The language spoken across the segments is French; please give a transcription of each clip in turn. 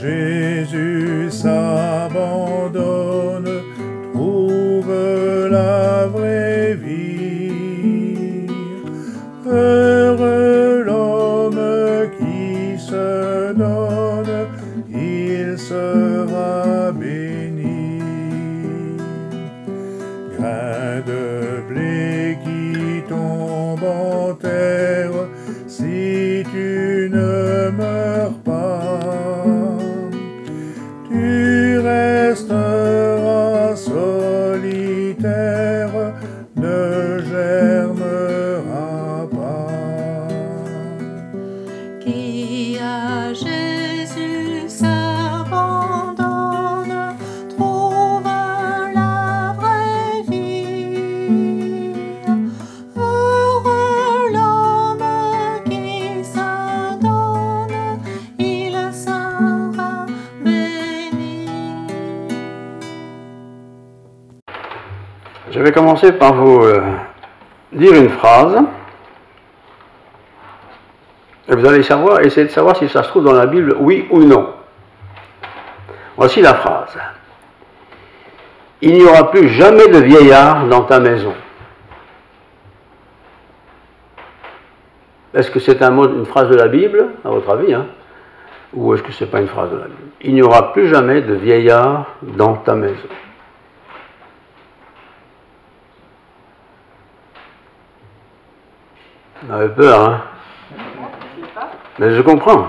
Jésus s'abandonne, trouve la vraie vie. Heureux l'homme qui se donne, il sera béni. Grain de blé qui tombe en terre, si tu ne meurs pas, tu resteras solitaire, ne germeras pas. Qui à Jésus s'abandonne, trouve la vraie vie. Heureux l'homme qui se donne, il sera béni. Je vais commencer par vous dire une phrase. Et vous allez essayer de savoir si ça se trouve dans la Bible, oui ou non. Voici la phrase. Il n'y aura plus jamais de vieillard dans ta maison. Est-ce que c'est une phrase de la Bible, à votre avis, hein? Ou est-ce que ce n'est pas une phrase de la Bible? Il n'y aura plus jamais de vieillard dans ta maison. Vous avez peur, hein? Mais je comprends.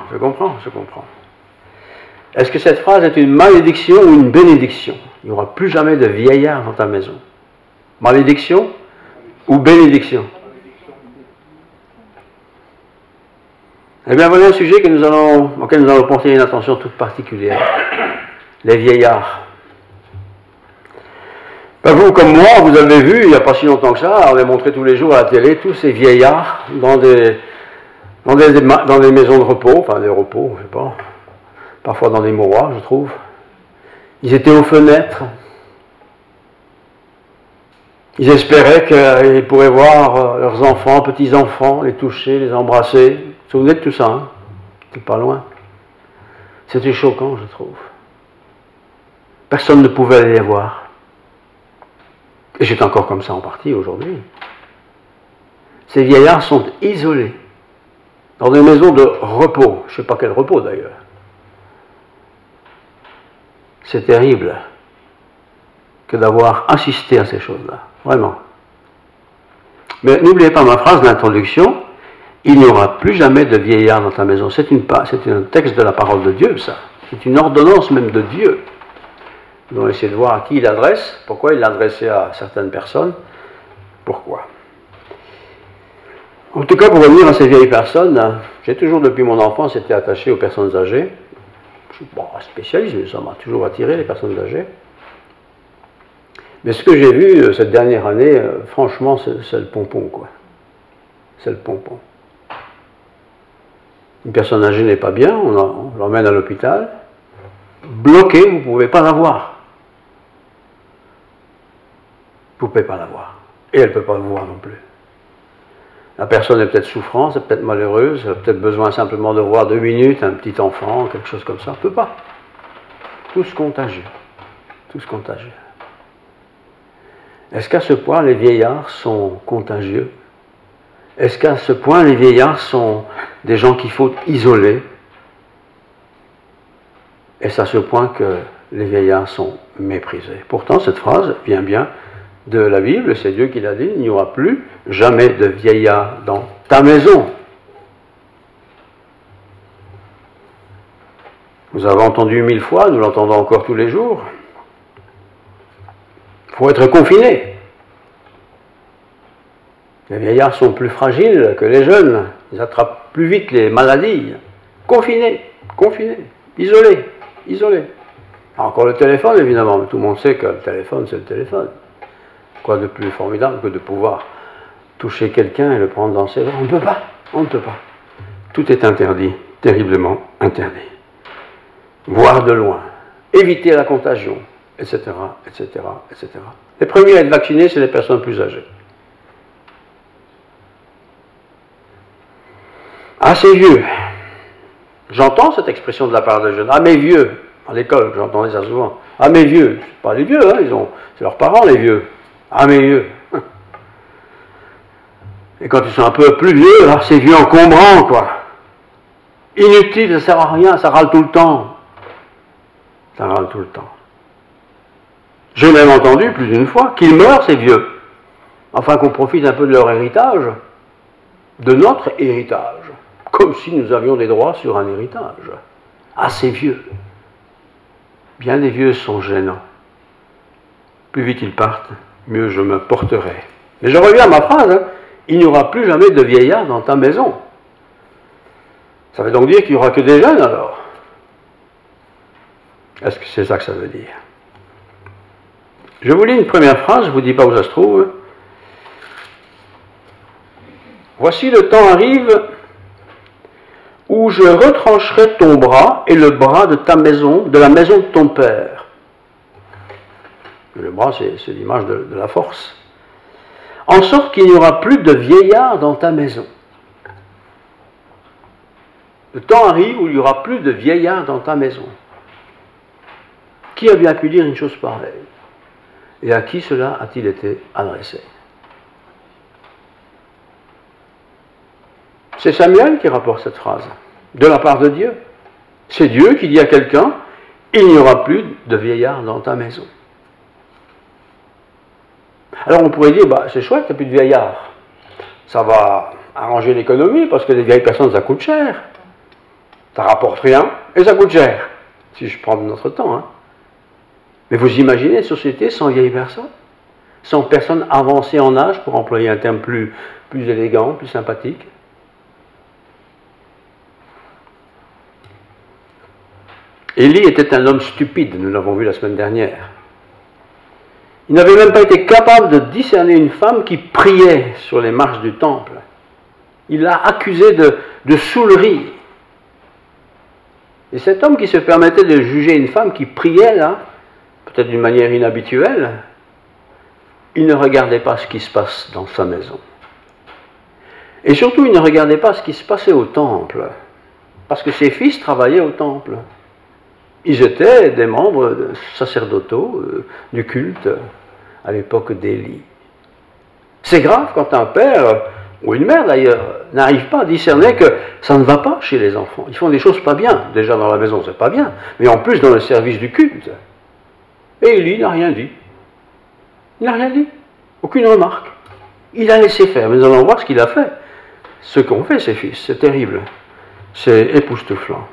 Est-ce que cette phrase est une malédiction ou une bénédiction? Il n'y aura plus jamais de vieillard dans ta maison. Malédiction ou bénédiction? Eh bien, voilà un sujet auquel nous allons porter une attention toute particulière. Les vieillards. Ben, vous, comme moi, vous avez vu, il n'y a pas si longtemps que ça, on les montrait tous les jours à la télé, tous ces vieillards dans des maisons de repos, enfin des repos, je ne sais pas, parfois dans des mouroirs, je trouve. Ils étaient aux fenêtres. Ils espéraient qu'ils pourraient voir leurs enfants, petits-enfants, les toucher, les embrasser. Vous vous souvenez de tout ça, hein? C'était pas loin. C'était choquant, je trouve. Personne ne pouvait aller les voir. Et c'est encore comme ça en partie aujourd'hui. Ces vieillards sont isolés dans des maisons de repos. Je ne sais pas quel repos d'ailleurs. C'est terrible que d'avoir assisté à ces choses-là. Vraiment. Mais n'oubliez pas ma phrase d'introduction. Il n'y aura plus jamais de vieillard dans ta maison. C'est un texte de la parole de Dieu, ça. C'est une ordonnance même de Dieu. Nous allons essayer de voir à qui il l'adresse, pourquoi il l'a adressé à certaines personnes, pourquoi. En tout cas, pour revenir à ces vieilles personnes, j'ai toujours, depuis mon enfance, été attaché aux personnes âgées. Je ne suis pas spécialiste, mais ça m'a toujours attiré, les personnes âgées. Mais ce que j'ai vu cette dernière année, franchement, c'est le pompon, quoi. C'est le pompon. Une personne âgée n'est pas bien, on l'emmène à l'hôpital. Bloqué, vous ne pouvez pas la voir. Vous ne pouvez pas la voir. Et elle ne peut pas vous voir non plus. La personne est peut-être souffrante, c'est peut-être malheureuse, elle a peut-être besoin simplement de voir 2 minutes un petit enfant, quelque chose comme ça. On ne peut pas. Tous contagieux. Tous contagieux. Est-ce qu'à ce point les vieillards sont contagieux? Est-ce qu'à ce point les vieillards sont des gens qu'il faut isoler? Est-ce à ce point que les vieillards sont méprisés? Pourtant, cette phrase vient bien de la Bible, c'est Dieu qui l'a dit, il n'y aura plus jamais de vieillard dans ta maison. Vous avez entendu 1000 fois, nous l'entendons encore tous les jours. Il faut être confiné. Les vieillards sont plus fragiles que les jeunes, ils attrapent plus vite les maladies. Confinés, isolés. Encore le téléphone, évidemment, mais tout le monde sait que le téléphone, c'est le téléphone. Quoi de plus formidable que de pouvoir toucher quelqu'un et le prendre dans ses bras? On ne peut pas. Tout est interdit, terriblement interdit. Voir de loin, éviter la contagion, etc. Les premiers à être vaccinés, c'est les personnes plus âgées. Assez vieux. J'entends cette expression de la part des jeunes. Ah, mes vieux. À l'école, j'entendais ça souvent. Ah, mes vieux. C'est pas les vieux, hein, c'est leurs parents, les vieux. Ah, mes vieux. Et quand ils sont un peu plus vieux, là, c'est vieux encombrant, quoi. Inutile, ça sert à rien, ça râle tout le temps. Ça râle tout le temps. J'ai même entendu plus d'une fois qu'ils meurent, ces vieux. Enfin, qu'on profite un peu de leur héritage, de notre héritage. Comme si nous avions des droits sur un héritage. Ah, ces vieux. Bien des vieux sont gênants. Plus vite ils partent, mieux je me porterai. Mais je reviens à ma phrase, hein. Il n'y aura plus jamais de vieillards dans ta maison. Ça veut donc dire qu'il n'y aura que des jeunes alors. Est-ce que c'est ça que ça veut dire? Je vous lis une première phrase, je ne vous dis pas où ça se trouve. Voici le temps arrive où je retrancherai ton bras et le bras de ta maison, de la maison de ton père. Le bras, c'est l'image de la force. En sorte qu'il n'y aura plus de vieillards dans ta maison. Le temps arrive où il n'y aura plus de vieillards dans ta maison. Qui a bien pu dire une chose pareille? Et à qui cela a-t-il été adressé? C'est Samuel qui rapporte cette phrase, de la part de Dieu. C'est Dieu qui dit à quelqu'un, il n'y aura plus de vieillards dans ta maison. Alors on pourrait dire, bah, c'est chouette, il n'y a plus de vieillards. Ça va arranger l'économie, parce que les vieilles personnes, ça coûte cher. Ça rapporte rien, et ça coûte cher. Si je prends de notre temps, hein. Mais vous imaginez une société sans vieilles personnes? Sans personnes avancées en âge, pour employer un terme plus élégant, plus sympathique? Élie était un homme stupide, nous l'avons vu la semaine dernière. Il n'avait même pas été capable de discerner une femme qui priait sur les marches du temple. Il l'a accusé de saoulerie. Et cet homme qui se permettait de juger une femme qui priait là, peut-être d'une manière inhabituelle, il ne regardait pas ce qui se passe dans sa maison. Et surtout, il ne regardait pas ce qui se passait au temple, parce que ses fils travaillaient au temple. Ils étaient des membres sacerdotaux du culte à l'époque d'Élie. C'est grave quand un père, ou une mère d'ailleurs, n'arrive pas à discerner que ça ne va pas chez les enfants. Ils font des choses pas bien. Déjà dans la maison, c'est pas bien, mais en plus dans le service du culte. Et Élie n'a rien dit. Il n'a rien dit. Aucune remarque. Il a laissé faire. Mais nous allons voir ce qu'il a fait. Ce qu'ont fait ses fils. C'est terrible. C'est époustouflant.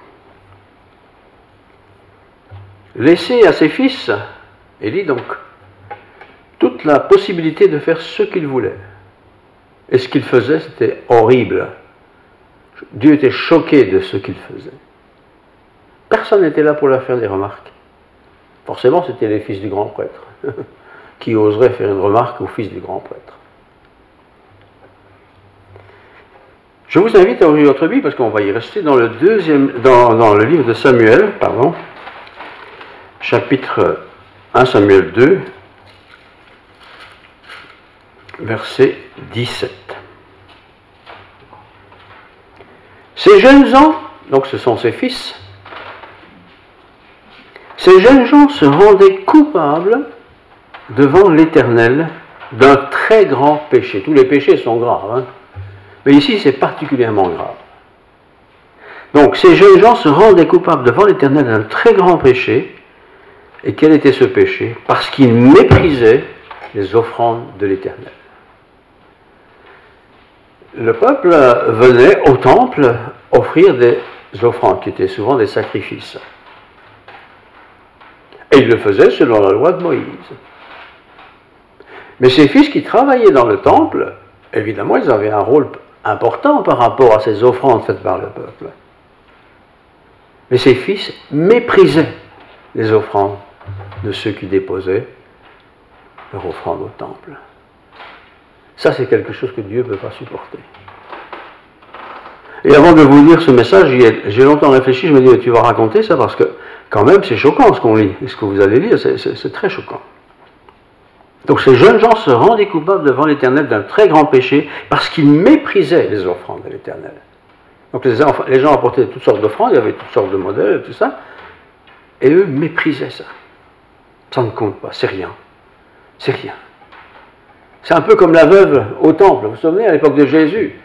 Laisser à ses fils, Élie donc, toute la possibilité de faire ce qu'il voulait. Et ce qu'il faisait, c'était horrible. Dieu était choqué de ce qu'il faisait. Personne n'était là pour leur faire des remarques. Forcément, c'était les fils du grand prêtre. Qui oserait faire une remarque au fils du grand prêtre? Je vous invite à ouvrir votre Bible, parce qu'on va y rester dans le livre de Samuel, chapitre 1 Samuel 2, verset 17. Ces jeunes gens, donc ce sont ses fils, ces jeunes gens se rendaient coupables devant l'Éternel d'un très grand péché. Tous les péchés sont graves, hein, mais ici c'est particulièrement grave. Donc ces jeunes gens se rendaient coupables devant l'Éternel d'un très grand péché. Et quel était ce péché? Parce qu'ils méprisaient les offrandes de l'Éternel. Le peuple venait au temple offrir des offrandes, qui étaient souvent des sacrifices. Et il le faisait selon la loi de Moïse. Mais ces fils qui travaillaient dans le temple, évidemment, ils avaient un rôle important par rapport à ces offrandes faites par le peuple. Mais ces fils méprisaient les offrandes de ceux qui déposaient leur offrande au temple. Ça, c'est quelque chose que Dieu ne peut pas supporter. Et avant de vous lire ce message, j'ai longtemps réfléchi, je me dis, tu vas raconter ça, parce que quand même, c'est choquant ce qu'on lit. Et ce que vous allez lire, c'est très choquant. Donc ces jeunes gens se rendaient coupables devant l'Éternel d'un très grand péché, parce qu'ils méprisaient les offrandes de l'Éternel. Donc les gens apportaient toutes sortes d'offrandes, il y avait toutes sortes de modèles, tout ça, et eux méprisaient ça. Ça ne compte pas, c'est rien. C'est rien. C'est un peu comme la veuve au temple, vous vous souvenez, à l'époque de Jésus.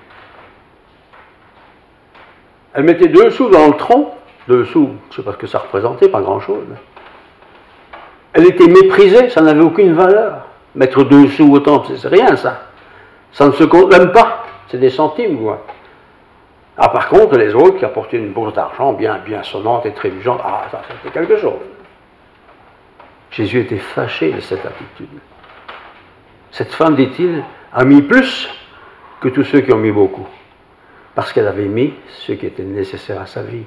Elle mettait 2 sous dans le tronc, 2 sous, je ne sais pas ce que ça représentait, pas grand-chose. Elle était méprisée, ça n'avait aucune valeur. Mettre 2 sous au temple, c'est rien ça. Ça ne se compte même pas, c'est des centimes, quoi. Ah, par contre, les autres qui apportaient une bourse d'argent bien sonnante et trébuchante, ah, ça c'était quelque chose. Jésus était fâché de cette attitude. Cette femme, dit-il, a mis plus que tous ceux qui ont mis beaucoup, parce qu'elle avait mis ce qui était nécessaire à sa vie.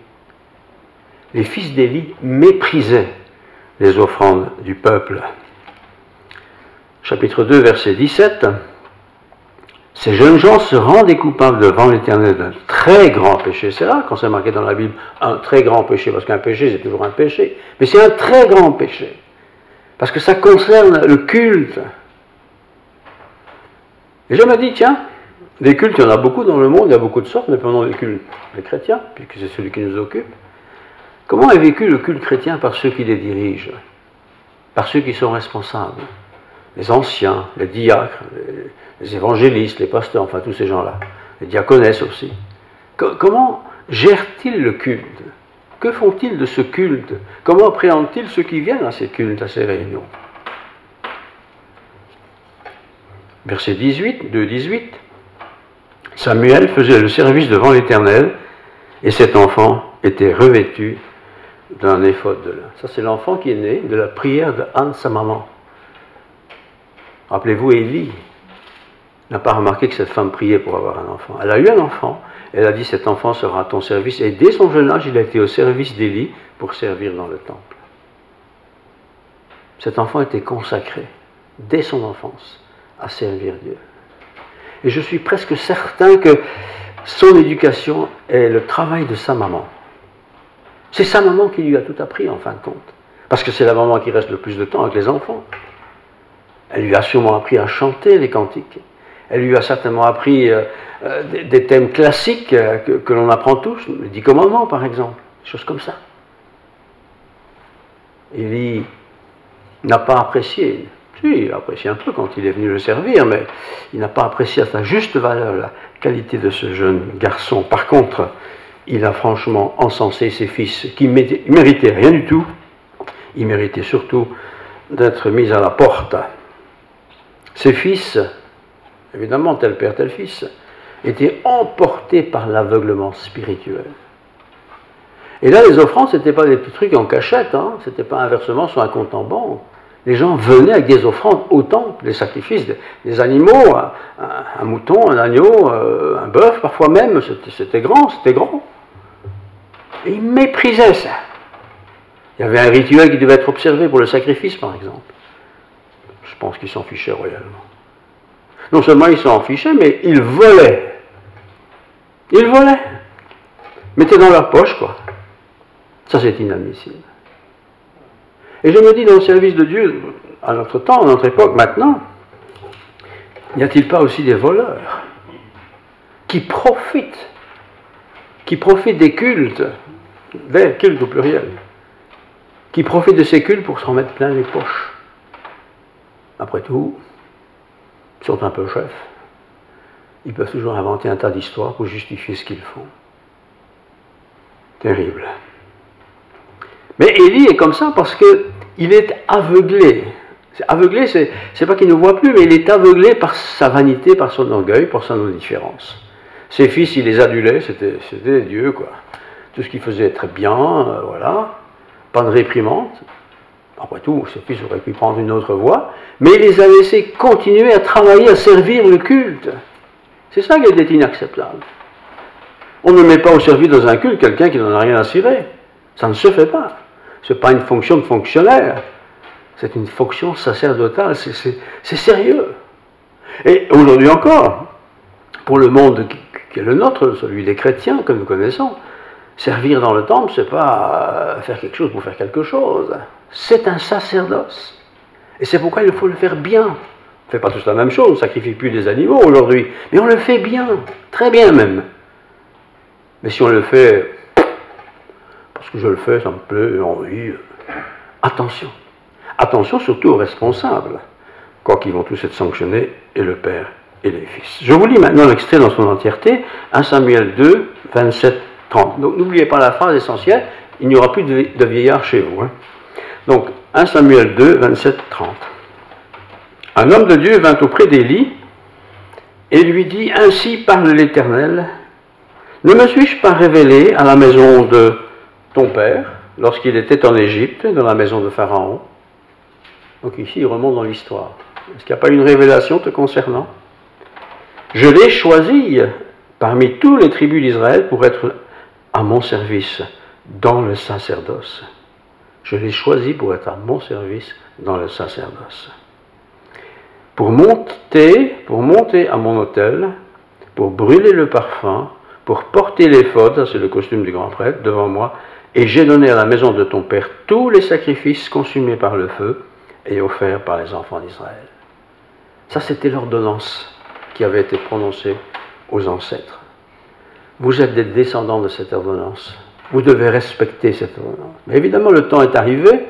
Les fils d'Élie méprisaient les offrandes du peuple. Chapitre 2, verset 17. Ces jeunes gens se rendaient coupables devant l'Éternel d'un très grand péché. C'est là quand c'est marqué dans la Bible un très grand péché, parce qu'un péché c'est toujours un péché, mais c'est un très grand péché, parce que ça concerne le culte. Et je me dis, tiens, des cultes, il y en a beaucoup dans le monde, il y a beaucoup de sortes, mais prenons les cultes, les chrétiens, puisque c'est celui qui nous occupe. Comment est vécu le culte chrétien par ceux qui les dirigent, par ceux qui sont responsables? Les anciens, les diacres, les évangélistes, les pasteurs, enfin tous ces gens-là, les diaconesses aussi. Comment gèrent-ils le culte? Que font-ils de ce culte? Comment appréhendent-ils ceux qui viennent à ces cultes, à ces réunions? Verset 18, 2-18. Samuel faisait le service devant l'Éternel, et cet enfant était revêtu d'un éphod de lin. Ça, c'est l'enfant qui est né de la prière de Anne, sa maman. Rappelez-vous, Élie n'a pas remarqué que cette femme priait pour avoir un enfant. Elle a eu un enfant, elle a dit, cet enfant sera à ton service, et dès son jeune âge, il a été au service d'Élie pour servir dans le temple. Cet enfant était consacré, dès son enfance, à servir Dieu. Et je suis presque certain que son éducation est le travail de sa maman. C'est sa maman qui lui a tout appris, en fin de compte. Parce que c'est la maman qui reste le plus de temps avec les enfants. Elle lui a sûrement appris à chanter les cantiques. Elle lui a certainement appris des thèmes classiques que l'on apprend tous, les 10 commandements par exemple, des choses comme ça. Élie n'a pas apprécié, si, il a apprécié un peu quand il est venu le servir, mais il n'a pas apprécié à sa juste valeur la qualité de ce jeune garçon. Par contre, il a franchement encensé ses fils qui ne méritaient rien du tout. Ils méritaient surtout d'être mis à la porte. Ses fils, évidemment, tel père, tel fils, étaient emportés par l'aveuglement spirituel. Et là, les offrandes, ce n'étaient pas des petits trucs en cachette, hein, ce n'était pas un versement sur un compte en banque. Les gens venaient avec des offrandes au temple, des sacrifices, des animaux, un mouton, un agneau, un bœuf, parfois même, c'était grand, c'était grand. Et ils méprisaient ça. Il y avait un rituel qui devait être observé pour le sacrifice, par exemple. Je pense qu'ils s'en fichaient royalement. Non seulement ils s'en fichaient, mais ils volaient. Ils volaient. Mettaient dans leur poche, quoi. Ça, c'est inadmissible. Et je me dis, dans le service de Dieu, à notre temps, à notre époque, maintenant, n'y a-t-il pas aussi des voleurs qui profitent des cultes, des cultes au pluriel, qui profitent de ces cultes pour s'en mettre plein les poches? Après tout, ils sont un peu chefs. Ils peuvent toujours inventer un tas d'histoires pour justifier ce qu'ils font. Terrible. Mais Élie est comme ça parce qu'il est aveuglé. Aveuglé, c'est pas qu'il ne voit plus, mais il est aveuglé par sa vanité, par son orgueil, par son indifférence. Ses fils, il les adulait, c'était des dieux, quoi. Tout ce qu'il faisait très bien, voilà. Pas de réprimande. Après tout, ses fils auraient pu prendre une autre voie, mais il les a laissés continuer à travailler, à servir le culte. C'est ça qui était inacceptable. On ne met pas au service dans un culte quelqu'un qui n'en a rien à cirer. Ça ne se fait pas. Ce n'est pas une fonction de fonctionnaire. C'est une fonction sacerdotale. C'est sérieux. Et aujourd'hui encore, pour le monde qui est le nôtre, celui des chrétiens que nous connaissons, servir dans le temple, ce n'est pas faire quelque chose pour faire quelque chose. C'est un sacerdoce. Et c'est pourquoi il faut le faire bien. On ne fait pas tous la même chose, on ne sacrifie plus des animaux aujourd'hui, mais on le fait bien, très bien même. Mais si on le fait, parce que je le fais, ça me plaît, envie, attention. Attention surtout aux responsables, quoi qu'ils vont tous être sanctionnés, et le Père et les Fils. Je vous lis maintenant l'extrait dans son entièreté, 1 Samuel 2, 27, 30. Donc n'oubliez pas la phrase essentielle, il n'y aura plus de vieillard chez vous. Hein. Donc 1 Samuel 2, 27, 30. Un homme de Dieu vint auprès d'Élie et lui dit, ainsi parle l'Éternel, ne me suis-je pas révélé à la maison de ton père, lorsqu'il était en Égypte, dans la maison de Pharaon? Donc ici, il remonte dans l'histoire. Est-ce qu'il n'y a pas une révélation te concernant? Je l'ai choisi parmi tous les tribus d'Israël pour être à mon service dans le sacerdoce. Je l'ai choisi pour être à mon service dans le sacerdoce. Pour monter à mon autel, pour brûler le parfum, pour porter l'éphod, ça c'est le costume du grand prêtre, devant moi, et j'ai donné à la maison de ton père tous les sacrifices consumés par le feu et offerts par les enfants d'Israël. Ça c'était l'ordonnance qui avait été prononcée aux ancêtres. Vous êtes des descendants de cette ordonnance. Vous devez respecter cette ordonnance. Mais évidemment, le temps est arrivé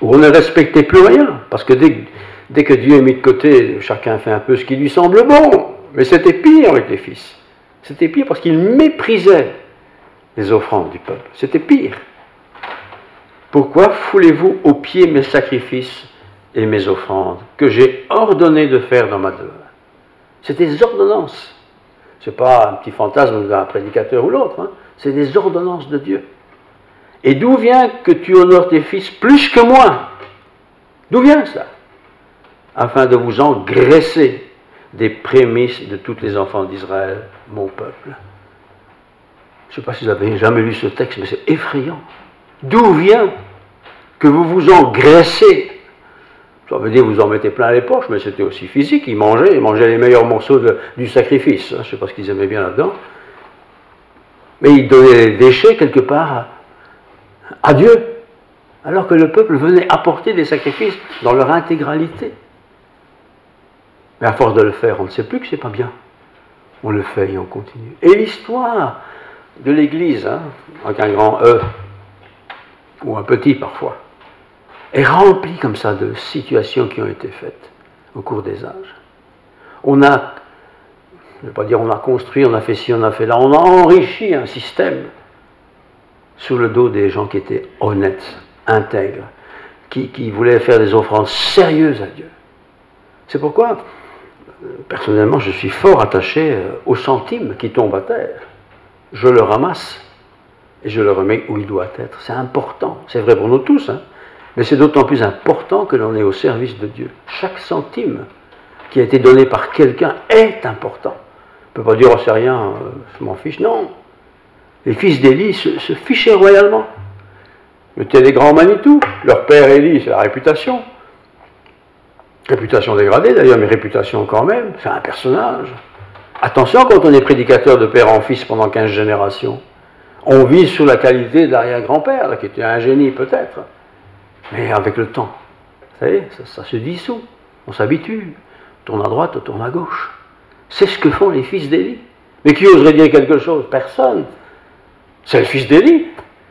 où on ne respectait plus rien, parce que dès que Dieu est mis de côté, chacun fait un peu ce qui lui semble bon. Mais c'était pire avec les fils. C'était pire parce qu'ils méprisaient les offrandes du peuple. C'était pire. Pourquoi foulez-vous aux pieds mes sacrifices et mes offrandes que j'ai ordonné de faire dans ma demeure? C'est des ordonnances. Ce n'est pas un petit fantasme d'un prédicateur ou l'autre. Hein. C'est des ordonnances de Dieu. Et d'où vient que tu honores tes fils plus que moi? D'où vient ça? Afin de vous engraisser des prémices de tous les enfants d'Israël, mon peuple. Je ne sais pas si vous avez jamais lu ce texte, mais c'est effrayant. D'où vient que vous vous engraissez? Ça veut dire que vous en mettez plein les poches, mais c'était aussi physique. Ils mangeaient les meilleurs morceaux du sacrifice. Je ne sais pas ce qu'ils aimaient bien là-dedans. Mais ils donnaient les déchets quelque part à Dieu, alors que le peuple venait apporter des sacrifices dans leur intégralité. Mais à force de le faire, on ne sait plus que c'est pas bien. On le fait et on continue. Et l'histoire de l'Église, hein, avec un grand E, ou un petit parfois, est remplie comme ça de situations qui ont été faites au cours des âges. On a, je ne vais pas dire on a construit, on a fait ci, on a fait là, on a enrichi un système sous le dos des gens qui étaient honnêtes, intègres, qui voulaient faire des offrandes sérieuses à Dieu. C'est pourquoi, personnellement, je suis fort attaché aux centimes qui tombent à terre. Je le ramasse et je le remets où il doit être. C'est important. C'est vrai pour nous tous, hein, mais c'est d'autant plus important que l'on est au service de Dieu. Chaque centime qui a été donné par quelqu'un est important. On ne peut pas dire, oh, c'est rien, je m'en fiche. Non. Les fils d'Élie se fichaient royalement. C'était des grands Manitou. Leur père Élie, c'est la réputation. Réputation dégradée d'ailleurs, mais réputation quand même. C'est un personnage. Attention quand on est prédicateur de père en fils pendant 15 générations. On vise sur la qualité de l'arrière-grand-père, qui était un génie peut-être. Mais avec le temps, vous savez, ça se dissout. On s'habitue. On tourne à droite, on tourne à gauche. C'est ce que font les fils d'Élie. Mais qui oserait dire quelque chose? Personne. C'est le fils d'Élie.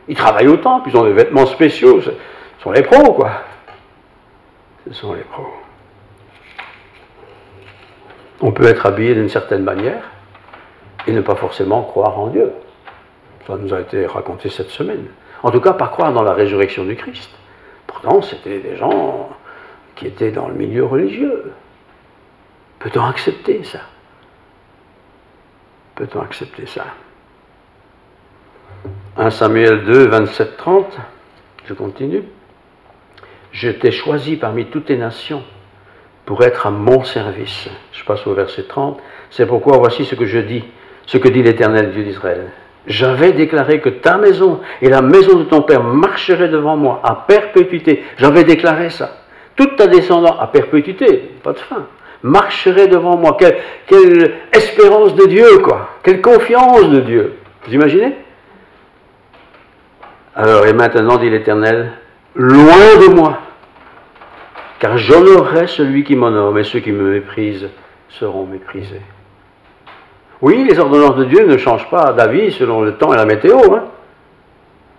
Ils travaillent autant, puis ils ont des vêtements spéciaux. Ce sont les pros, quoi. Ce sont les pros. On peut être habillé d'une certaine manière et ne pas forcément croire en Dieu. Ça nous a été raconté cette semaine. En tout cas, pas croire dans la résurrection du Christ. Pourtant, c'était des gens qui étaient dans le milieu religieux. Peut-on accepter ça? Peut-on accepter ça? 1 Samuel 2, 27, 30, je continue. Je t'ai choisi parmi toutes les nations pour être à mon service. Je passe au verset 30. C'est pourquoi voici ce que je dis, ce que dit l'Éternel Dieu d'Israël. J'avais déclaré que ta maison et la maison de ton père marcheraient devant moi à perpétuité. J'avais déclaré ça. Toute ta descendance à perpétuité, pas de fin, marcherait devant moi. Quelle espérance de Dieu, quoi. Quelle confiance de Dieu. Vous imaginez? Alors, et maintenant, dit l'Éternel, loin de moi, car j'honorerai celui qui m'honore, mais ceux qui me méprisent seront méprisés. Oui, les ordonnances de Dieu ne changent pas d'avis selon le temps et la météo, hein.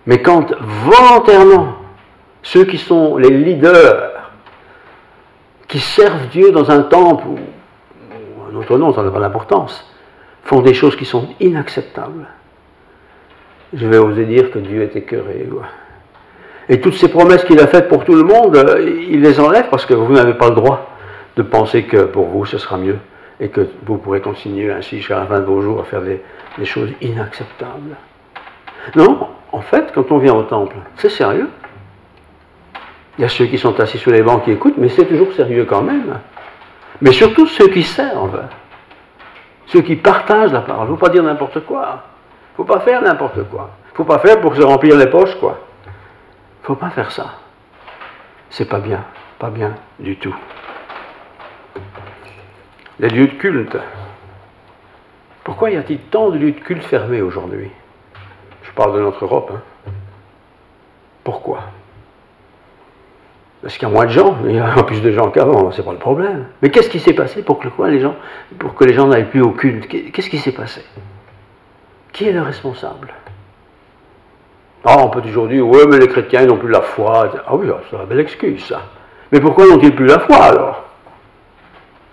Mais quand volontairement, ceux qui sont les leaders, qui servent Dieu dans un temple ou un autre nom, ça n'a pas d'importance, font des choses qui sont inacceptables, je vais oser dire que Dieu est écœuré. Et toutes ces promesses qu'il a faites pour tout le monde, il les enlève parce que vous n'avez pas le droit de penser que pour vous ce sera mieux et que vous pourrez continuer ainsi jusqu'à la fin de vos jours à faire des choses inacceptables. Non, en fait, quand on vient au temple, c'est sérieux. Il y a ceux qui sont assis sur les bancs qui écoutent, mais c'est toujours sérieux quand même. Mais surtout ceux qui servent, ceux qui partagent la parole. Il ne faut pas dire n'importe quoi. Il ne faut pas faire n'importe quoi. Il ne faut pas faire pour se remplir les poches, quoi. Il ne faut pas faire ça. C'est pas bien du tout. Les lieux de culte. Pourquoi y a-t-il tant de lieux de culte fermés aujourd'hui? Je parle de notre Europe. Hein. Pourquoi? Parce qu'il y a moins de gens, il y a plus de gens qu'avant, c'est pas le problème. Mais qu'est-ce qui s'est passé pour que les gens n'aillent plus au culte? Qu'est-ce qui s'est passé? Qui est le responsable? Ah, on peut toujours dire, ouais, mais les chrétiens n'ont plus la foi. Ah oui, c'est une belle excuse, ça. Mais pourquoi n'ont-ils plus la foi, alors?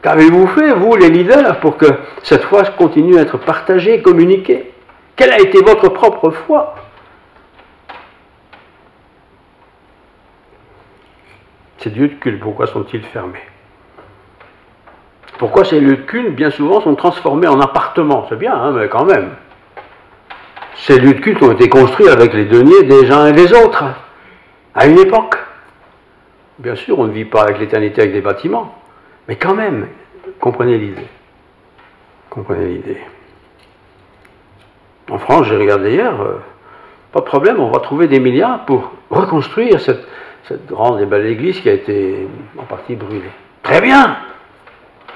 Qu'avez-vous fait, vous, les leaders, pour que cette foi continue à être partagée, communiquée? Quelle a été votre propre foi? Ces lieux de culte, pourquoi sont-ils fermés? Pourquoi ces lieux de culte, bien souvent, sont transformés en appartements? C'est bien, hein, mais quand même. Ces lieux de culte ont été construits avec les deniers des uns et des autres, à une époque. Bien sûr, on ne vit pas avec l'éternité avec des bâtiments, mais quand même, comprenez l'idée. Comprenez l'idée. En France, j'ai regardé hier, pas de problème, on va trouver des milliards pour reconstruire cette grande et belle église qui a été en partie brûlée. Très bien!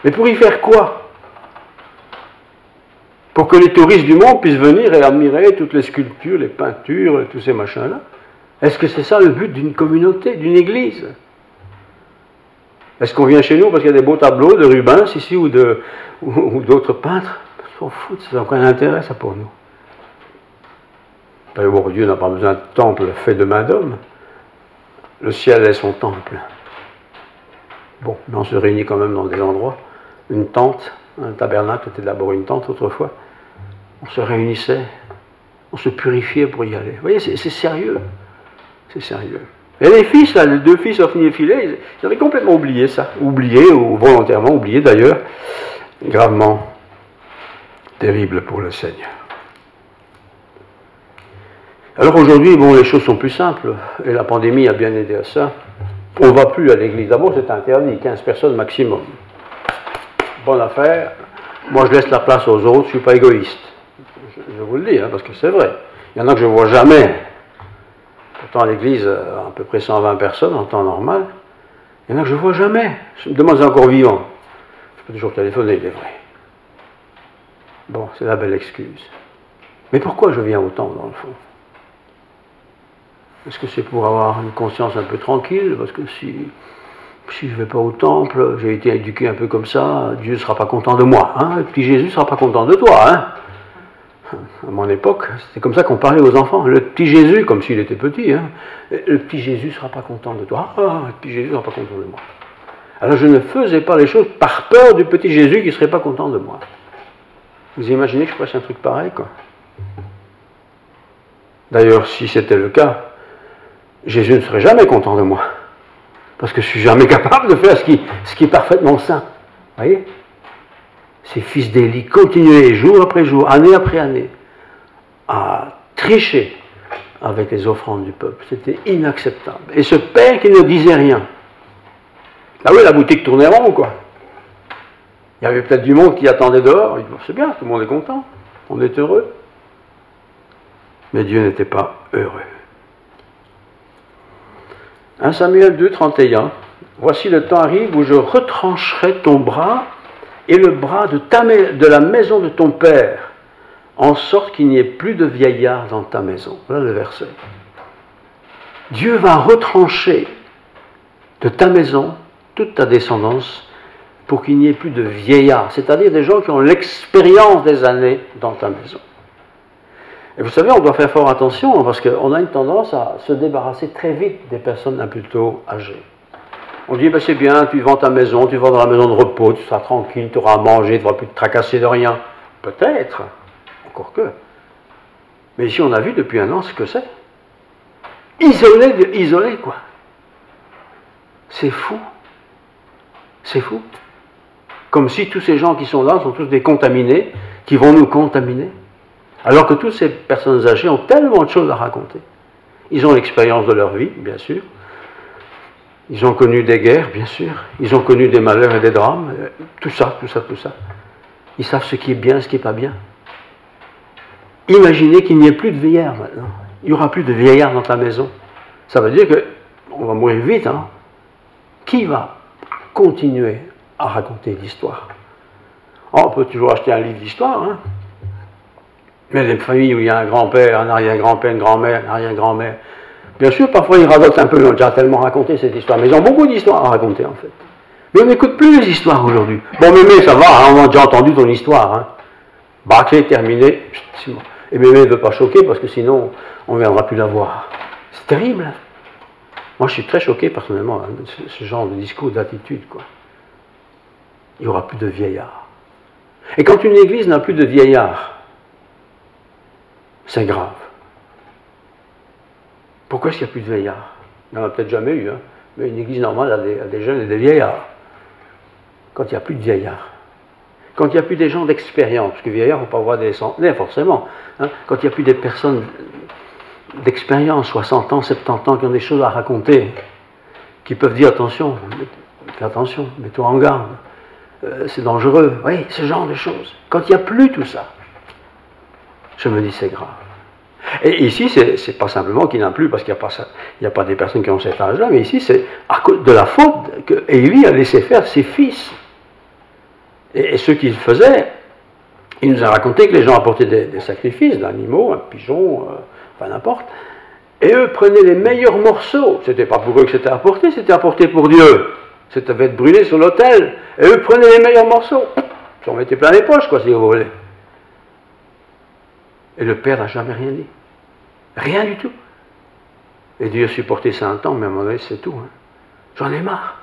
Mais pour y faire quoi? Pour que les touristes du monde puissent venir et admirer toutes les sculptures, les peintures, tous ces machins-là? Est-ce que c'est ça le but d'une communauté, d'une église? Est-ce qu'on vient chez nous parce qu'il y a des beaux tableaux de Rubens ici ou d'autres peintres? On s'en fout, ça n'a aucun intérêt ça pour nous. Bon, Dieu n'a pas besoin de temple fait de main d'homme. Le ciel est son temple. Bon, mais on se réunit quand même dans des endroits. Une tente, un tabernacle était d'abord une tente autrefois. On se réunissait, on se purifiait pour y aller. Vous voyez, c'est sérieux. C'est sérieux. Et les fils, là, les deux fils Ophni et Philée, ils avaient complètement oublié ça. Oublié, ou volontairement oublié d'ailleurs. Gravement terrible pour le Seigneur. Alors aujourd'hui, bon, les choses sont plus simples, et la pandémie a bien aidé à ça. On ne va plus à l'église. D'abord, c'est interdit, 15 personnes maximum. Bonne affaire. Moi, je laisse la place aux autres, je ne suis pas égoïste. Je vous le dis, hein, parce que c'est vrai. Il y en a que je ne vois jamais. Pourtant, à l'église, à peu près 120 personnes en temps normal. Il y en a que je ne vois jamais. Je me demande si c'est encore vivant. Je peux toujours téléphoner, il est vrai. Bon, c'est la belle excuse. Mais pourquoi je viens autant, dans le fond? Est-ce que c'est pour avoir une conscience un peu tranquille? Parce que si je ne vais pas au temple, j'ai été éduqué un peu comme ça, Dieu ne sera pas content de moi. Hein? Le petit Jésus ne sera pas content de toi. Hein? À mon époque, c'était comme ça qu'on parlait aux enfants. Le petit Jésus, comme s'il était petit, hein? Le petit Jésus ne sera pas content de toi. Ah, le petit Jésus ne sera pas content de moi. Alors je ne faisais pas les choses par peur du petit Jésus qui ne serait pas content de moi. Vous imaginez que je fasse un truc pareil, quoi? D'ailleurs, si c'était le cas, Jésus ne serait jamais content de moi. Parce que je ne suis jamais capable de faire ce qui est parfaitement saint. Vous voyez? Ces fils d'Élie continuaient jour après jour, année après année, à tricher avec les offrandes du peuple. C'était inacceptable. Et ce père qui ne disait rien. Ah oui, la boutique tournait rond, quoi. Il y avait peut-être du monde qui attendait dehors. Il dit, c'est bien, tout le monde est content. On est heureux. Mais Dieu n'était pas heureux. 1 Samuel 2, 31. Voici le temps arrive où je retrancherai ton bras et le bras de la maison de ton père, en sorte qu'il n'y ait plus de vieillards dans ta maison. Voilà le verset. Dieu va retrancher de ta maison toute ta descendance pour qu'il n'y ait plus de vieillards, c'est-à-dire des gens qui ont l'expérience des années dans ta maison. Et vous savez, on doit faire fort attention parce qu'on a une tendance à se débarrasser très vite des personnes plutôt âgées. On dit, ben c'est bien, tu vends ta maison, tu vas dans la maison de repos, tu seras tranquille, tu auras à manger, tu ne vas plus te tracasser de rien. Peut-être, encore que. Mais ici, on a vu depuis 1 an ce que c'est. Isolé de isolé, quoi. C'est fou. C'est fou. Comme si tous ces gens qui sont là sont tous des contaminés, qui vont nous contaminer. Alors que toutes ces personnes âgées ont tellement de choses à raconter. Ils ont l'expérience de leur vie, bien sûr. Ils ont connu des guerres, bien sûr. Ils ont connu des malheurs et des drames. Tout ça, tout ça, tout ça. Ils savent ce qui est bien, ce qui n'est pas bien. Imaginez qu'il n'y ait plus de vieillards maintenant. Il n'y aura plus de vieillards dans ta maison. Ça veut dire qu'on va mourir vite, hein. Qui va continuer à raconter l'histoire? On peut toujours acheter un livre d'histoire, hein. Mais les familles où il y a un grand-père, un arrière-grand-père, une grand-mère, un arrière-grand-mère, bien sûr, parfois ils radotent un peu, ils ont déjà tellement raconté cette histoire, mais ils ont beaucoup d'histoires à raconter en fait. Mais on n'écoute plus les histoires aujourd'hui. Bon, mémé, ça va, hein, on a déjà entendu ton histoire. Hein. Bâclé, terminé. Et mémé ne veut pas choquer parce que sinon, on ne viendra plus la voir. C'est terrible. Hein. Moi, je suis très choqué personnellement hein, de ce genre de discours, d'attitude, quoi. Il n'y aura plus de vieillards. Et quand une église n'a plus de vieillards, c'est grave. Pourquoi est-ce qu'il n'y a plus de vieillards? Il n'y en a peut-être jamais eu, hein. Mais une église normale a des jeunes et des vieillards. Quand il n'y a plus de vieillards. Quand il n'y a plus des gens d'expérience, parce que vieillards, il ne faut pas avoir des centenaires forcément. Hein. Quand il n'y a plus des personnes d'expérience, 60 ans, 70 ans, qui ont des choses à raconter, qui peuvent dire attention, fais attention, mets-toi en garde, c'est dangereux. Oui, ce genre de choses. Quand il n'y a plus tout ça, je me dis c'est grave. Et ici, c'est pas simplement qu'il n'y en a plus parce qu'il n'y a pas des personnes qui ont cet âge-là, mais ici, c'est à cause de la faute que Élie a laissé faire ses fils. Et ce qu'il faisait, il nous a raconté que les gens apportaient des sacrifices d'animaux, un pigeon, enfin n'importe, et eux prenaient les meilleurs morceaux. C'était pas pour eux que c'était apporté pour Dieu. Ça devait être brûlé sur l'autel, et eux prenaient les meilleurs morceaux. Ils en mettaient plein les poches, quoi, si vous voulez. Et le Père n'a jamais rien dit. Rien du tout. Et Dieu a supporté ça un temps, mais à un moment donné, c'est tout. Hein. J'en ai marre.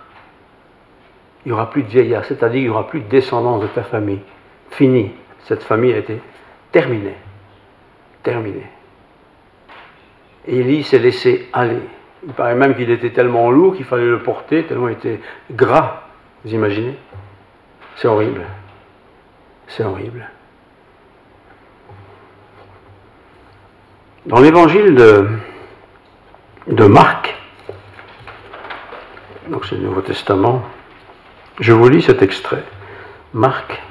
Il n'y aura plus de vieillards, c'est-à-dire qu'il n'y aura plus de descendance de ta famille. Fini. Cette famille a été terminée. Terminée. Et Élie s'est laissé aller. Il paraît même qu'il était tellement lourd qu'il fallait le porter, tellement il était gras. Vous imaginez? C'est horrible. C'est horrible. Dans l'évangile de Marc, donc c'est le Nouveau Testament, je vous lis cet extrait. Marc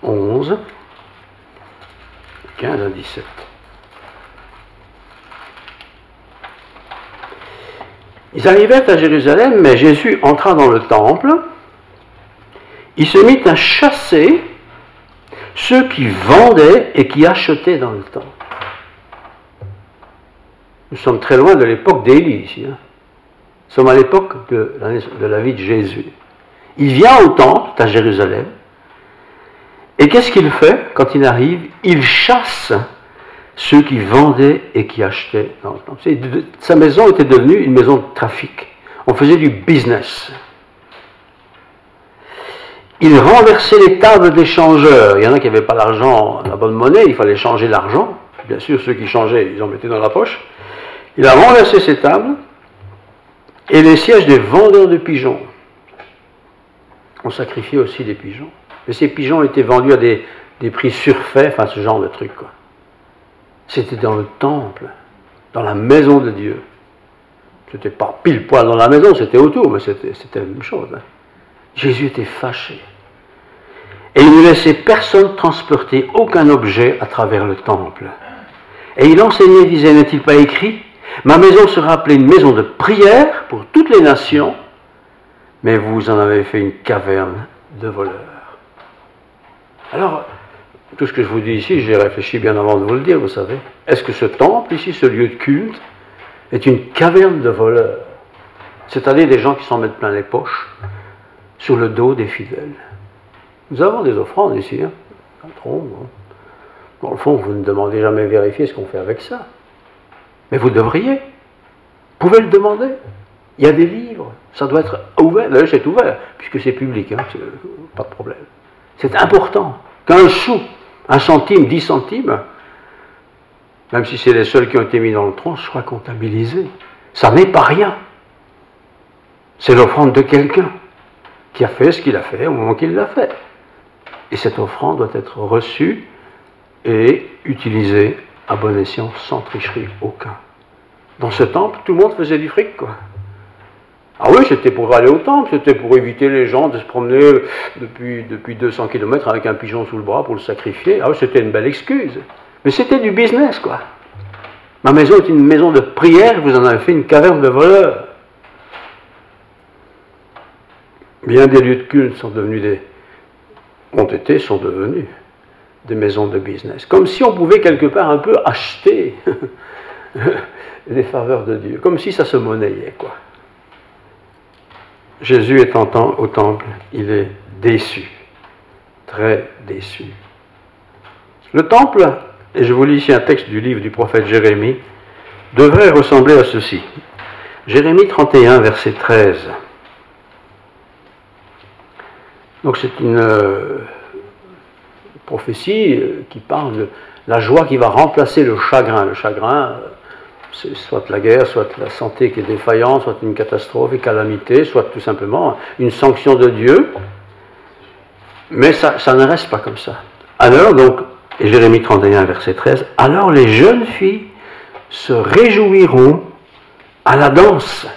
11, 15 à 17. Ils arrivèrent à Jérusalem, mais Jésus entra dans le temple. Il se mit à chasser ceux qui vendaient et qui achetaient dans le temple. Nous sommes très loin de l'époque d'Élie ici. Hein. Nous sommes à l'époque de la vie de Jésus. Il vient au temple, à Jérusalem, et qu'est-ce qu'il fait quand il arrive? Il chasse ceux qui vendaient et qui achetaient dans le temple. Sa maison était devenue une maison de trafic. On faisait du business. Il renversait les tables des changeurs. Il y en a qui n'avaient pas l'argent, la bonne monnaie, il fallait changer l'argent. Bien sûr, ceux qui changeaient, ils en mettaient dans la poche. Il a renversé ces tables et les sièges des vendeurs de pigeons. On sacrifiait aussi des pigeons. Mais ces pigeons étaient vendus à des prix surfaits, enfin ce genre de truc, quoi. C'était dans le temple, dans la maison de Dieu. C'était pas pile poil dans la maison, c'était autour, mais c'était la même chose. Hein. Jésus était fâché. Et il ne laissait personne transporter aucun objet à travers le temple. Et il enseignait, il disait, n'est-il pas écrit? Ma maison sera appelée une maison de prière pour toutes les nations, mais vous en avez fait une caverne de voleurs. Alors, tout ce que je vous dis ici, j'ai réfléchi bien avant de vous le dire, vous savez. Est-ce que ce temple ici, ce lieu de culte, est une caverne de voleurs? C'est-à-dire des gens qui s'en mettent plein les poches, sur le dos des fidèles. Nous avons des offrandes ici, hein. Dans le fond, vous ne demandez jamais vérifier ce qu'on fait avec ça. Mais vous devriez. Vous pouvez le demander. Il y a des livres. Ça doit être ouvert. D'ailleurs, c'est ouvert, puisque c'est public. Hein. Pas de problème. C'est important qu'un sou, un centime, 10 centimes, même si c'est les seuls qui ont été mis dans le tronc, soit comptabilisé. Ça n'est pas rien. C'est l'offrande de quelqu'un qui a fait ce qu'il a fait au moment qu'il l'a fait. Et cette offrande doit être reçue et utilisée à bon escient, sans tricherie aucun. Dans ce temple, tout le monde faisait du fric, quoi. Ah oui, c'était pour aller au temple, c'était pour éviter les gens de se promener depuis 200 km avec un pigeon sous le bras pour le sacrifier. Ah oui, c'était une belle excuse. Mais c'était du business, quoi. Ma maison est une maison de prière, vous en avez fait une caverne de voleurs. Bien des lieux de culte sont devenus des maisons de business. Comme si on pouvait quelque part un peu acheter les faveurs de Dieu. Comme si ça se monnayait, quoi. Jésus étant au temple, il est déçu. Très déçu. Le temple, et je vous lis ici un texte du livre du prophète Jérémie, devrait ressembler à ceci. Jérémie 31, verset 13. Donc c'est une prophétie qui parle de la joie qui va remplacer le chagrin. Le chagrin, c'est soit la guerre, soit la santé qui est défaillante, soit une catastrophe, une calamité, soit tout simplement une sanction de Dieu. Mais ça ne reste pas comme ça. Alors donc, et Jérémie 31, verset 13, « Alors les jeunes filles se réjouiront à la danse.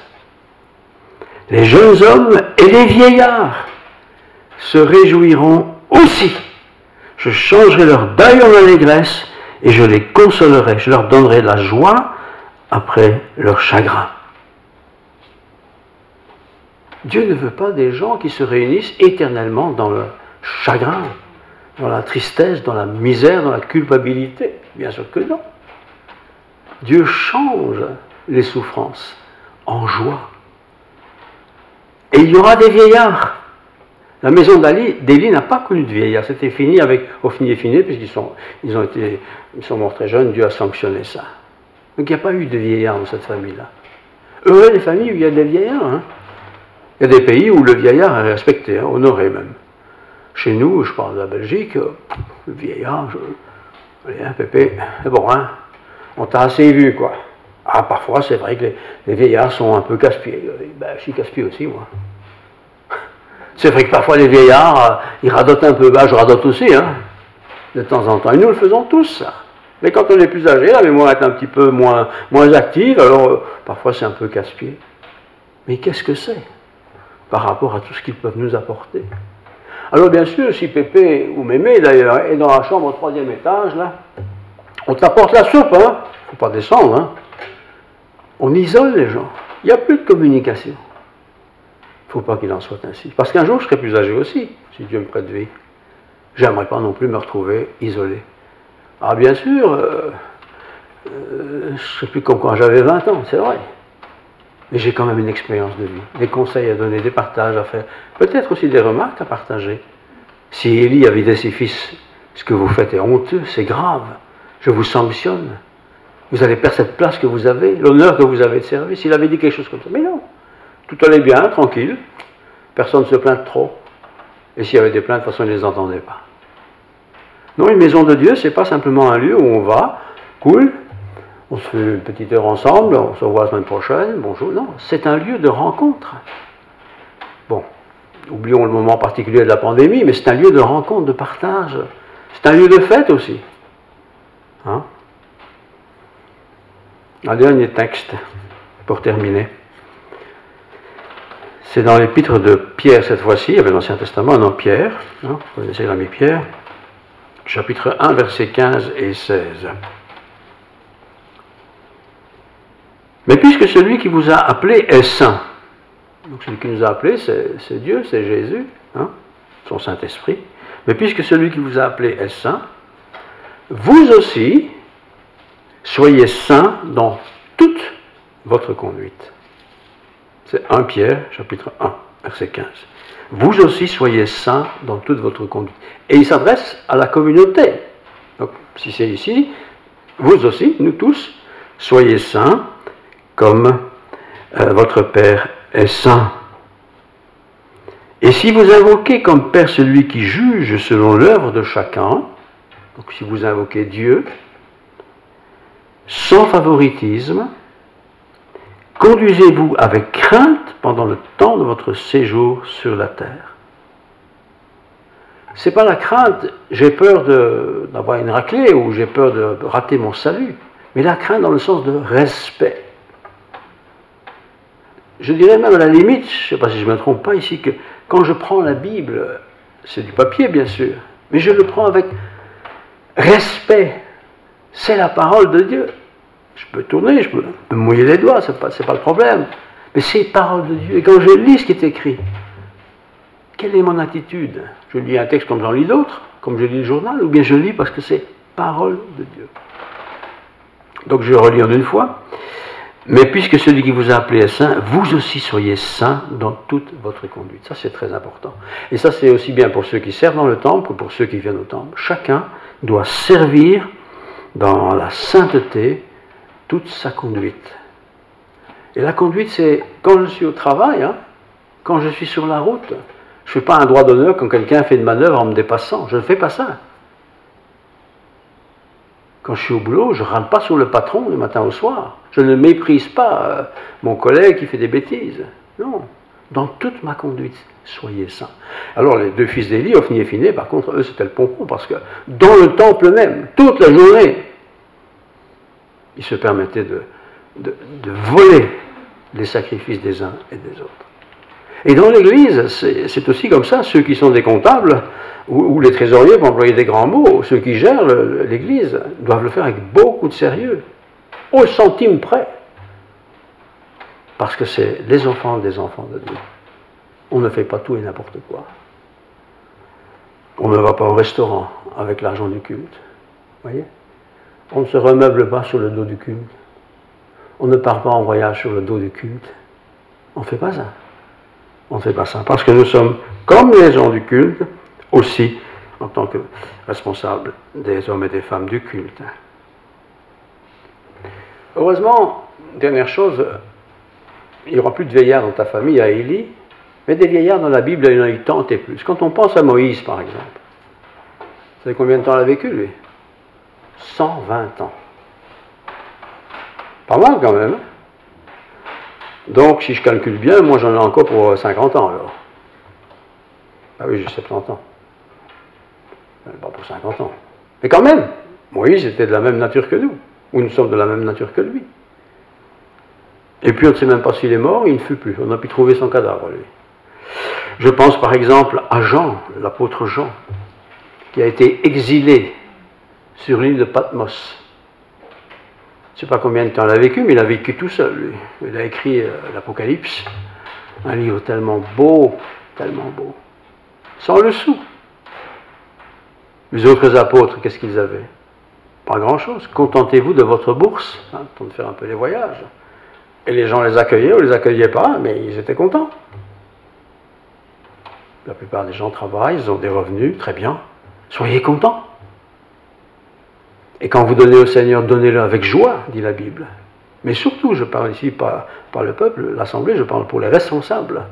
Les jeunes hommes et les vieillards se réjouiront aussi. Je changerai leur deuil en allégresse et je les consolerai. Je leur donnerai la joie après leur chagrin. » Dieu ne veut pas des gens qui se réunissent éternellement dans le chagrin, dans la tristesse, dans la misère, dans la culpabilité. Bien sûr que non. Dieu change les souffrances en joie. Et il y aura des vieillards. La maison d'Élie n'a pas connu de vieillards. C'était fini avec Ophni et Phiné, puisqu'ils sont morts très jeunes. Dieu a sanctionné ça. Donc il n'y a pas eu de vieillards dans cette famille-là. Heureux les familles où il y a des vieillards. Hein. Il y a des pays où le vieillard est respecté, hein, honoré même. Chez nous, je parle de la Belgique, le vieillard, allez, hein, Pépé, c'est bon, hein, on t'a assez vu, quoi. Ah, parfois, c'est vrai que les vieillards sont un peu casse-pieds. Ben, je suis casse-pied aussi, moi. C'est vrai que parfois, les vieillards, ils radotent un peu. Ben, je radote aussi, hein, de temps en temps. Et nous le faisons tous, ça. Mais quand on est plus âgé, la mémoire est un petit peu moins active, alors parfois, c'est un peu casse-pied. Mais qu'est-ce que c'est par rapport à tout ce qu'ils peuvent nous apporter? Alors bien sûr, si Pépé, ou Mémé d'ailleurs, est dans la chambre au 3e étage, là, on t'apporte la soupe, hein, il ne faut pas descendre, hein. On isole les gens, il n'y a plus de communication. Il ne faut pas qu'il en soit ainsi. Parce qu'un jour, je serai plus âgé aussi, si Dieu me prête vie. J'aimerais pas non plus me retrouver isolé. Ah bien sûr, je ne sais plus comme quand j'avais 20 ans, c'est vrai. Mais j'ai quand même une expérience de vie, des conseils à donner, des partages à faire, peut-être aussi des remarques à partager. Si Élie avait dit à ses fils, ce que vous faites est honteux, c'est grave, je vous sanctionne, vous allez perdre cette place que vous avez, l'honneur que vous avez de servir, s'il avait dit quelque chose comme ça. Mais non, tout allait bien, tranquille, personne ne se plaint trop. Et s'il y avait des plaintes, de toute façon, ils ne les entendaient pas. Non, une maison de Dieu, ce n'est pas simplement un lieu où on va, cool, on se fait une petite heure ensemble, on se revoit la semaine prochaine, bonjour. Non, c'est un lieu de rencontre. Bon, oublions le moment particulier de la pandémie, mais c'est un lieu de rencontre, de partage. C'est un lieu de fête aussi. Hein? Un dernier texte, pour terminer. C'est dans l'épître de Pierre cette fois-ci, avec l'Ancien Testament, non Pierre, hein, vous connaissez l'ami Pierre, chapitre 1, versets 15 et 16. Mais puisque celui qui vous a appelé est saint, donc celui qui nous a appelés, c'est Dieu, c'est Jésus, hein, son Saint-Esprit, mais puisque celui qui vous a appelé est saint, vous aussi, soyez saints dans toute votre conduite. C'est 1 Pierre, chapitre 1, verset 15. vous aussi soyez saints dans toute votre conduite. Et il s'adresse à la communauté. Donc, si c'est ici, vous aussi, nous tous, soyez saints comme votre Père est saint. Et si vous invoquez comme Père celui qui juge selon l'œuvre de chacun, donc si vous invoquez Dieu, sans favoritisme, conduisez-vous avec crainte pendant le temps de votre séjour sur la terre. C'est pas la crainte, j'ai peur d'avoir une raclée ou j'ai peur de rater mon salut, mais la crainte dans le sens de respect. Je dirais même à la limite, je ne sais pas si je ne me trompe pas ici, que quand je prends la Bible, c'est du papier bien sûr, mais je le prends avec respect. C'est la parole de Dieu. Je peux tourner, je peux me mouiller les doigts, ce n'est pas le problème. Mais c'est la parole de Dieu. Et quand je lis ce qui est écrit, quelle est mon attitude? Je lis un texte comme j'en lis d'autres, comme je lis le journal, ou bien je lis parce que c'est parole de Dieu. Donc je relis en une fois. Mais puisque celui qui vous a appelé est saint, vous aussi soyez saints dans toute votre conduite. Ça, c'est très important. Et ça, c'est aussi bien pour ceux qui servent dans le temple que pour ceux qui viennent au temple. Chacun doit servir dans la sainteté toute sa conduite. Et la conduite, c'est quand je suis au travail, quand je suis sur la route. Je ne fais pas un droit d'honneur quand quelqu'un fait une manœuvre en me dépassant. Je ne fais pas ça. Quand je suis au boulot, je ne râle pas sur le patron le matin au soir. Je ne méprise pas mon collègue qui fait des bêtises. Non. Dans toute ma conduite, soyez saints. Alors les deux fils d'Élie, Ophni et Phiné, par contre, eux, c'était le pompon, parce que dans le temple même, toute la journée, ils se permettaient de voler les sacrifices des uns et des autres. Et dans l'Église, c'est aussi comme ça, ceux qui sont des comptables, ou les trésoriers, pour employer des grands mots, ceux qui gèrent l'Église, doivent le faire avec beaucoup de sérieux, au centime près. Parce que c'est les enfants des enfants de Dieu. On ne fait pas tout et n'importe quoi. On ne va pas au restaurant avec l'argent du culte. Voyez ? On ne se remeuble pas sur le dos du culte. On ne part pas en voyage sur le dos du culte. On ne fait pas ça. On ne fait pas ça. Parce que nous sommes, comme les gens du culte, aussi en tant que responsables des hommes et des femmes du culte. Heureusement, dernière chose, il n'y aura plus de vieillards dans ta famille à Élie, mais des vieillards dans la Bible, il y en a eu tant et plus. Quand on pense à Moïse, par exemple, vous savez combien de temps il a vécu, lui? 120 ans. Pas mal quand même. Donc, si je calcule bien, moi j'en ai encore pour 50 ans alors. Ah oui, j'ai 70 ans. Pas pour 50 ans. Mais quand même, Moïse était de la même nature que nous. Ou nous sommes de la même nature que lui. Et puis on ne sait même pas s'il est mort, il ne fut plus. On a pu trouver son cadavre, lui. Je pense par exemple à Jean, l'apôtre Jean, qui a été exilé sur l'île de Patmos. Je ne sais pas combien de temps il a vécu, mais il a vécu tout seul, lui. Il a écrit l'Apocalypse, un livre tellement beau, sans le sou. Les autres apôtres, qu'est-ce qu'ils avaient? Pas grand-chose. Contentez-vous de votre bourse, pour faire un peu les voyages. Et les gens les accueillaient ou les accueillaient pas, mais ils étaient contents. La plupart des gens travaillent, ils ont des revenus, très bien. Soyez contents. Et quand vous donnez au Seigneur, donnez-le avec joie, dit la Bible. Mais surtout, je parle ici pas le peuple, l'Assemblée, je parle pour les responsables,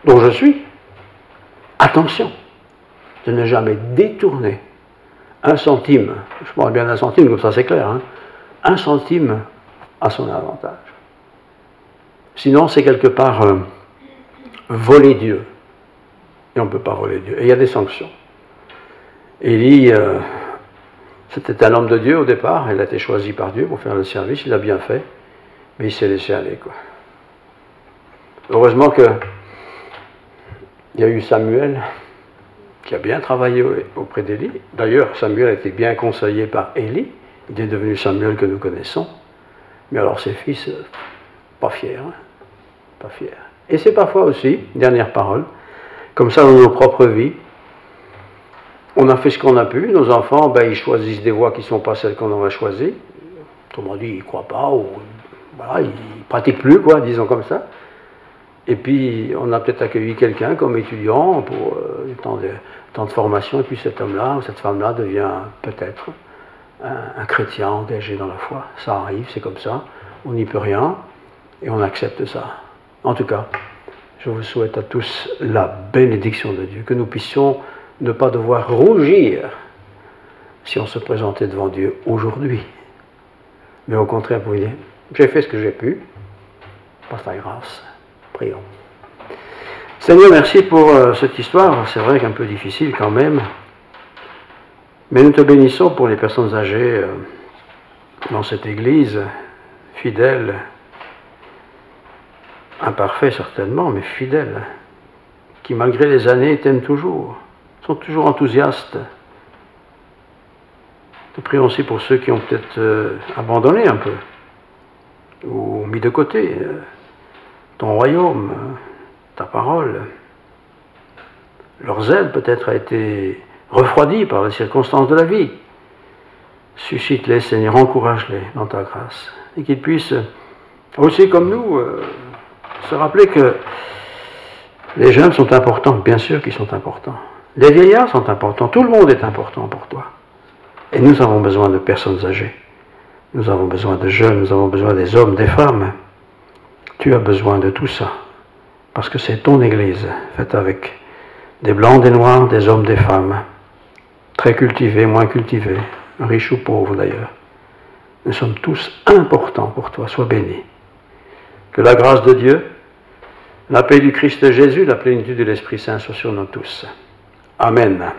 dont je suis. Attention de ne jamais détourner un centime, je parle bien d'un centime, comme ça c'est clair, un centime à son avantage. Sinon, c'est quelque part voler Dieu. Et on ne peut pas voler Dieu. Et il y a des sanctions. Élie, c'était un homme de Dieu au départ, il a été choisi par Dieu pour faire le service, il a bien fait, mais il s'est laissé aller, quoi. Heureusement qu'il y a eu Samuel, qui a bien travaillé auprès d'Élie. D'ailleurs, Samuel a été bien conseillé par Élie, il est devenu Samuel que nous connaissons, mais alors ses fils, pas fiers, pas fiers. Et c'est parfois aussi, dernière parole, comme ça dans nos propres vies, on a fait ce qu'on a pu, nos enfants, ils choisissent des voies qui ne sont pas celles qu'on aurait choisies. Autrement dit, ils ne croient pas, ou voilà, ils ne pratiquent plus, quoi, disons comme ça. Et puis, on a peut-être accueilli quelqu'un comme étudiant pour le temps de formation, et puis cet homme-là ou cette femme-là devient peut-être un chrétien engagé dans la foi. Ça arrive, c'est comme ça. On n'y peut rien, et on accepte ça. En tout cas, je vous souhaite à tous la bénédiction de Dieu, que nous puissions ne pas devoir rougir si on se présentait devant Dieu aujourd'hui. Mais au contraire, pour lui dire, j'ai fait ce que j'ai pu, par ta grâce. Prions. Seigneur, merci pour cette histoire, c'est vrai qu'un peu difficile quand même, mais nous te bénissons pour les personnes âgées dans cette Église, fidèles, imparfaits certainement, mais fidèles, qui malgré les années t'aiment toujours, sont toujours enthousiastes. Nous prions aussi pour ceux qui ont peut-être abandonné un peu, ou mis de côté ton royaume, ta parole. Leur zèle peut-être a été refroidi par les circonstances de la vie. Suscite-les, Seigneur, encourage-les dans ta grâce. Et qu'ils puissent, aussi comme nous, se rappeler que les jeunes sont importants, bien sûr qu'ils sont importants. Les vieillards sont importants, tout le monde est important pour toi. Et nous avons besoin de personnes âgées. Nous avons besoin de jeunes, nous avons besoin des hommes, des femmes. Tu as besoin de tout ça, parce que c'est ton Église, faite avec des blancs, des noirs, des hommes, des femmes, très cultivés, moins cultivés, riches ou pauvres d'ailleurs. Nous sommes tous importants pour toi, sois béni. Que la grâce de Dieu, la paix du Christ Jésus, la plénitude de l'Esprit Saint soient sur nous tous. Amen.